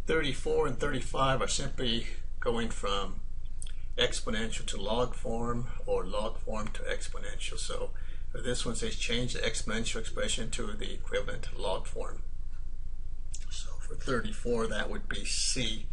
34 and 35 are simply going from exponential to log form or log form to exponential. So for this one, it says change the exponential expression to the equivalent log form. So for 34, that would be C,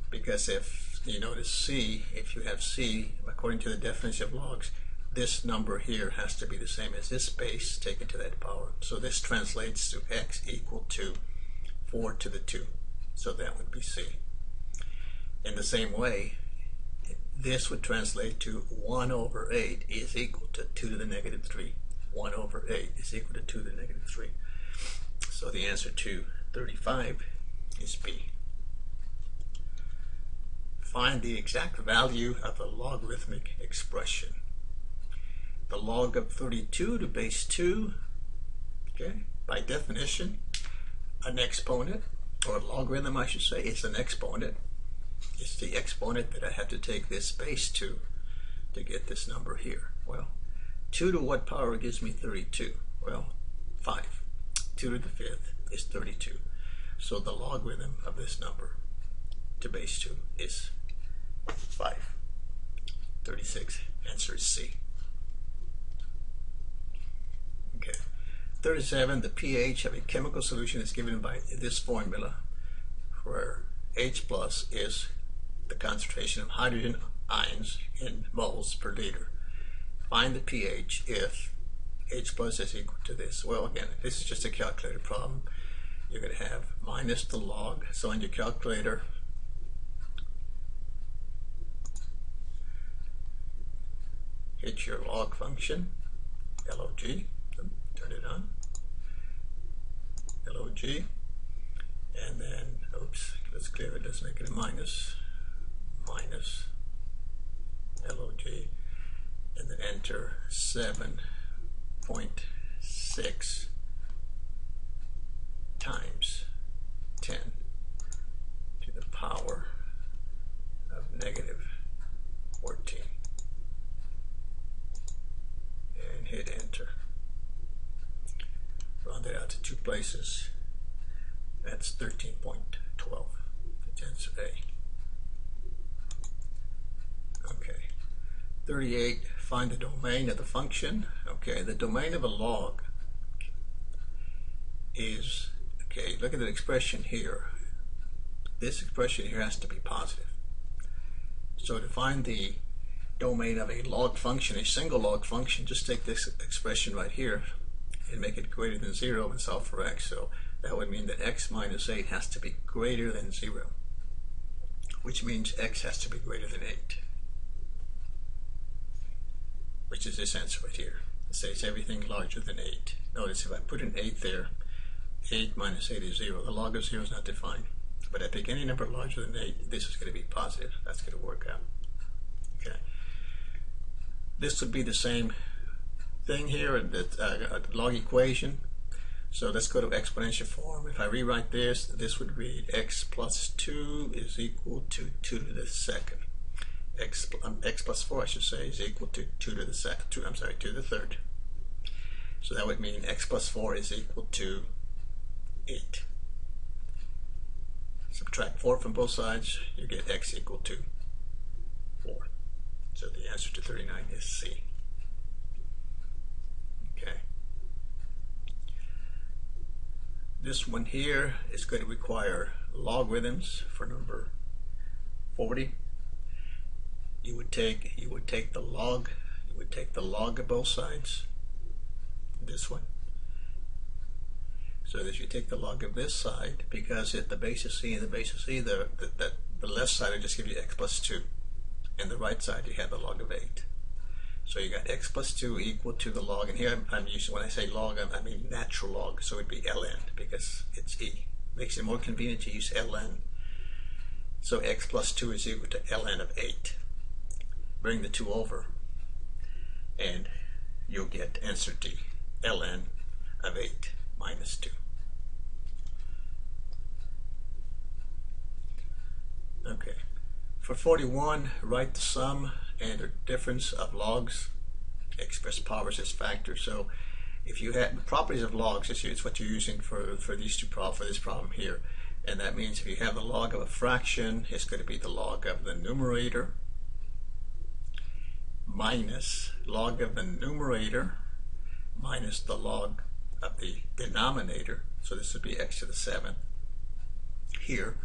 because if you notice C, if you have C, according to the definition of logs, this number here has to be the same as this base taken to that power. So this translates to x equal to 4 to the 2. So that would be C. In the same way, this would translate to 1 over 8 is equal to 2 to the negative 3. 1 over 8 is equal to 2 to the negative 3. So the answer to 35 is B. Find the exact value of a logarithmic expression. The log of 32 to base 2, okay, by definition, an exponent, or a logarithm I should say, is an exponent. It's the exponent that I have to take this base to get this number here. Well, 2 to what power gives me 32? Well, 5. 2 to the 5th is 32. So the logarithm of this number to base 2 is 5. 36. Answer is C. Okay. 37. The pH of a chemical solution is given by this formula, where H plus is the concentration of hydrogen ions in moles per liter. Find the pH if H plus is equal to this. Well, again, this is just a calculator problem. You're going to have minus the log. So on your calculator, hit your log function, log, turn it on, log, and then, oops, let's clear it, let's make it a minus log, and then enter 7.6 times 10 to the power of negative 14, and hit enter. Round it out to 2 places. That's 13.12. That's answer A. Okay. 38. Find the domain of the function. Okay, the domain of a log is, okay, look at the expression here. This expression here has to be positive. So to find the domain of a log function, a single log function, just take this expression right here and make it greater than 0 and solve for x. So that would mean that x minus 8 has to be greater than 0, which means x has to be greater than 8, which is this answer right here. It says everything larger than 8. Notice if I put an 8 there, 8 minus 8 is 0. The log of 0 is not defined. But I pick any number larger than 8, this is going to be positive. That's going to work out. Okay. This would be the same thing here, the log equation. So let's go to exponential form. If I rewrite this, this would read x plus 2 is equal to 2 to the second. X plus 4, I should say, is equal to 2 to the second. 2 to the third. So that would mean x plus 4 is equal to 8. Subtract 4 from both sides, you get x equal to 4. So the answer to 39 is C. Okay. This one here is going to require logarithms for number 40. You would take the log of both sides. This one. So that you take the log of this side, because at the base of C and the base of C, the left side will just give you x plus 2, and the right side you have the log of 8. So you got x plus 2 equal to the log, and here I'm using, when I say log, I mean natural log, so it'd be ln, because it's e. Makes it more convenient to use ln. So x plus 2 is equal to ln of 8. Bring the 2 over, and you'll get answer D, ln of 8 minus 2. Okay. For 41, write the sum and the difference of logs, express powers as factors. So if you had the properties of logs, it's what you're using for these two for this problem here. And that means if you have the log of a fraction, it's going to be the log of the numerator minus log of the numerator minus the log of the denominator. So this would be x to the 7th here.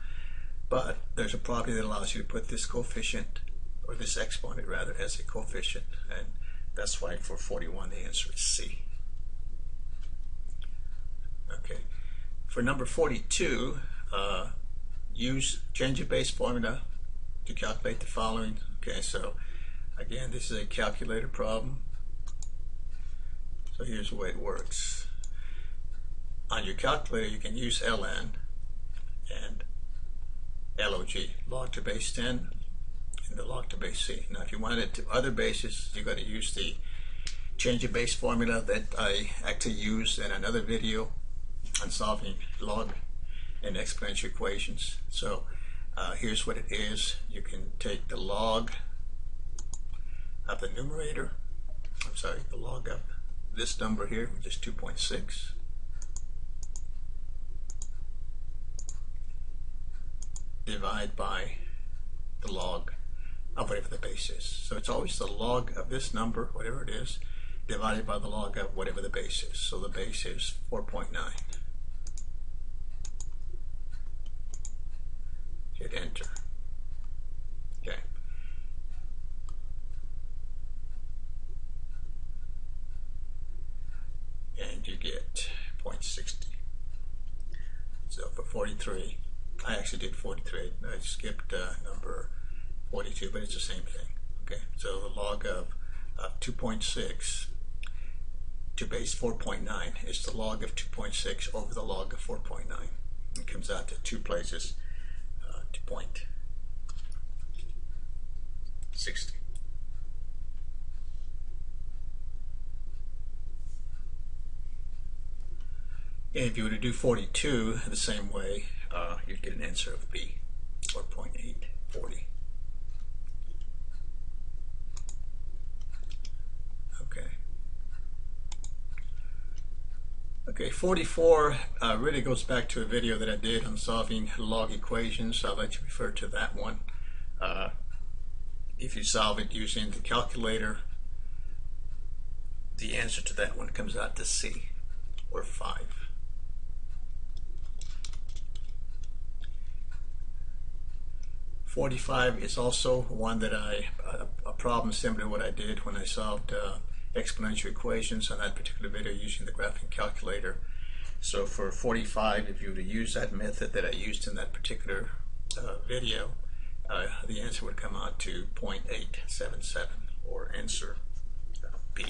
But there's a property that allows you to put this coefficient, or this exponent rather, as a coefficient. And that's why for 41 the answer is C. Okay. For number 42, use change of base formula to calculate the following. Okay, so again, this is a calculator problem. So here's the way it works. On your calculator, you can use ln and log, log to base 10, and the log to base c. Now, if you want it to other bases, you've got to use the change of base formula that I actually used in another video on solving log and exponential equations. So here's what it is. You can take the log of the numerator, the log of this number here, which is 2.6, divide by the log of whatever the base is. So it's always the log of this number, whatever it is, divided by the log of whatever the base is. So the base is 4.9. Hit enter. Okay. And you get 0.60. So for 43, I actually did 43. I skipped number 42, but it's the same thing. Okay, so the log of 2.6 to base 4.9 is the log of 2.6 over the log of 4.9. It comes out to two places to 0.60. And if you were to do 42 the same way, you'd get an answer of B, or 0.840. Okay, 44 really goes back to a video that I did on solving log equations. I'll let you refer to that one. If you solve it using the calculator, the answer to that one comes out to C, or 5. .45 is also one that a problem similar to what I did when I solved exponential equations on that particular video using the graphing calculator. So for 45, if you were to use that method that I used in that particular video, the answer would come out to 0.877, or answer B.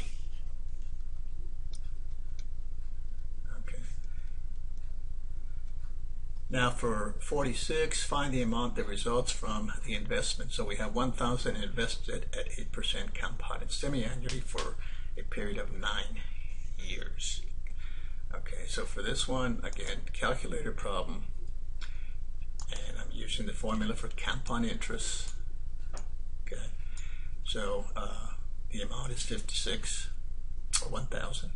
Okay. Now for 46, find the amount that results from the investment. So we have 1,000 invested at 8% compounded semi-annually for a period of 9 years. Okay, so for this one, again, calculator problem, and I'm using the formula for compound interest. Okay, so the amount is 56, or 1,000.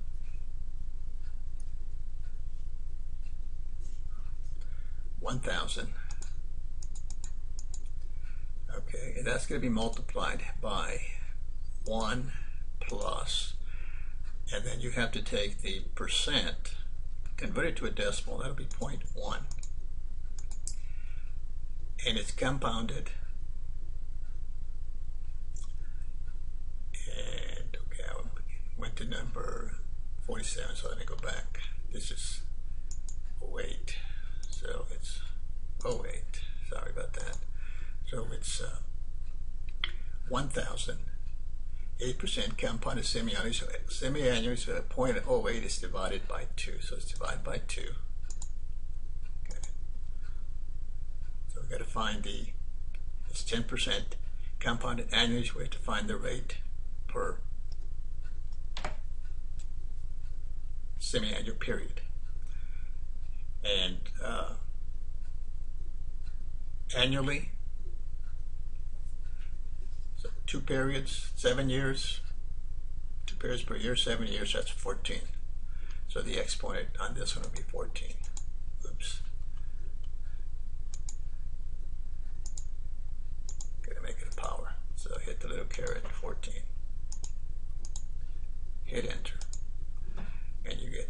Okay, and that's going to be multiplied by 1 plus, and then you have to take the percent, convert it to a decimal, that'll be 0.1, and it's compounded. And okay, I went to number 47, so let me go back. This is 08, so it's 08, sorry about that. So it's 1,000, 8% compounded semi-annually, so 0.08 is divided by 2, so it's divided by 2. Okay. So we've got to find it's 10% compounded annually, so we have to find the rate per semi-annual period. And annually, so 2 periods, 7 years, 2 periods per year, 7 years, that's 14. So the exponent on this one will be 14. Oops. caret 14. Hit enter, and you get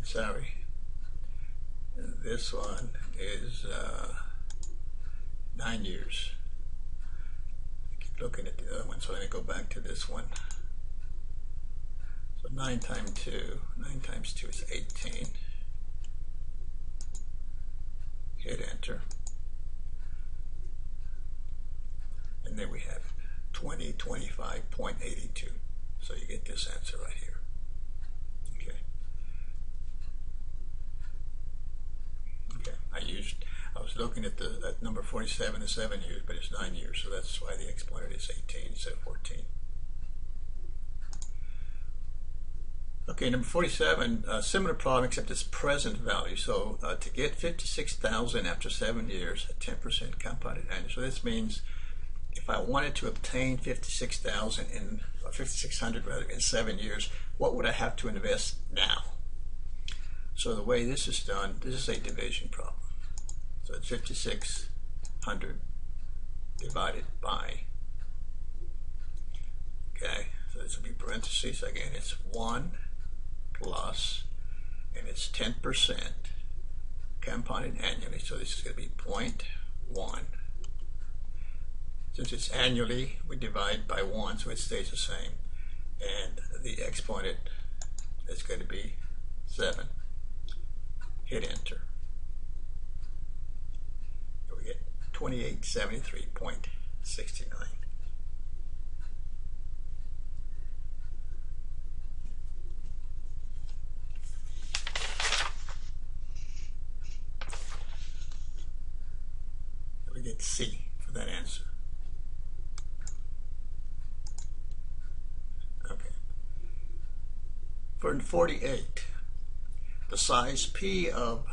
sorry, this one is 9 years. I keep looking at the other one, so let me go back to this one. So 9 times 2 is 18. Hit enter. And then we have 2025.82. So you get this answer right here. I was looking at at number 47 is 7 years, but it's 9 years, so that's why the exponent is 18 instead of 14. Okay, number 47, similar problem except it's present value. So to get 56,000 after 7 years, a 10% compounded annual. So this means if I wanted to obtain 5,600 rather in 7 years, what would I have to invest now? So the way this is done, this is a division problem. So it's 5,600 divided by, okay, so this will be parentheses again, it's 1 plus, and it's 10% compounded annually, so this is going to be 0.1. Since it's annually, we divide by 1, so it stays the same, and the exponent is going to be 7. Hit enter. 2873.69. We get C for that answer. Okay. For 48, the size P of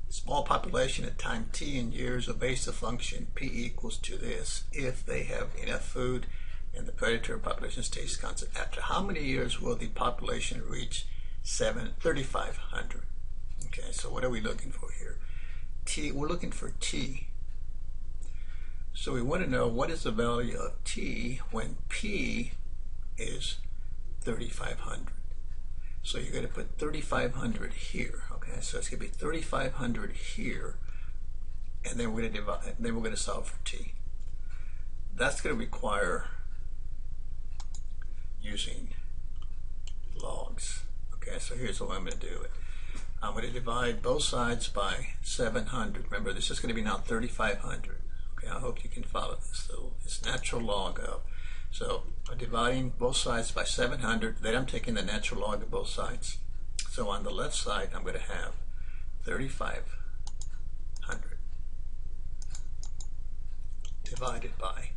small population at time t in years obeys the function P equals to this if they have enough food and the predator population stays constant. After how many years will the population reach 3,500? Okay, so what are we looking for here? T, we're looking for T. So we want to know what is the value of T when P is 3,500. So you're going to put 3,500 here. Okay, so it's going to be 3,500 here, and then we're going to divide. Then we're going to solve for T. That's going to require using logs. Okay, so here's what I'm going to do. I'm going to divide both sides by 700. Remember, this is going to be now 3,500. Okay, I hope you can follow this. So it's natural log of. So I'm dividing both sides by 700, then I'm taking the natural log of both sides. So on the left side, I'm going to have 3,500 divided by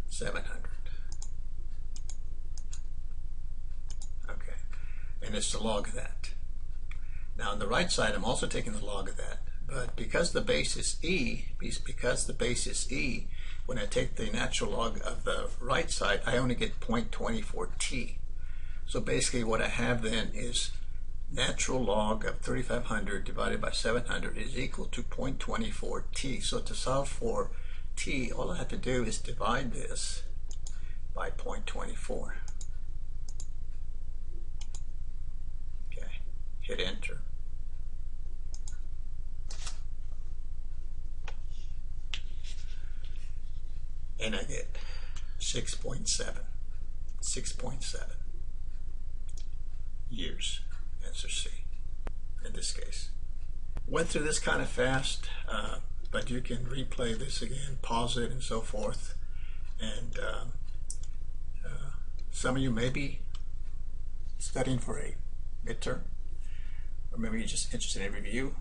700. Okay, and it's the log of that. Now on the right side, I'm also taking the log of that, but because the base is E, when I take the natural log of the right side, I only get 0.24 t. So basically what I have then is natural log of 3,500 divided by 700 is equal to 0.24 t. So to solve for t, all I have to do is divide this by 0.24. Okay, hit enter. And I get 6.7 years. Answer C in this case. Went through this kind of fast, but you can replay this again, pause it, and so forth. And some of you may be studying for a midterm, or maybe you're just interested in a review.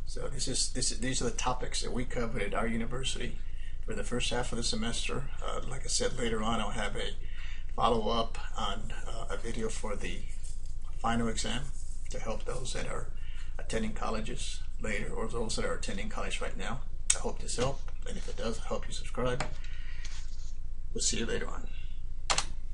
So these are the topics that we covered at our university for the first half of the semester. Like I said, later on I'll have a follow-up on a video for the final exam to help those that are attending colleges later, or those that are attending college right now. I hope this helped, and if it does, I hope you subscribe. We'll see you later on.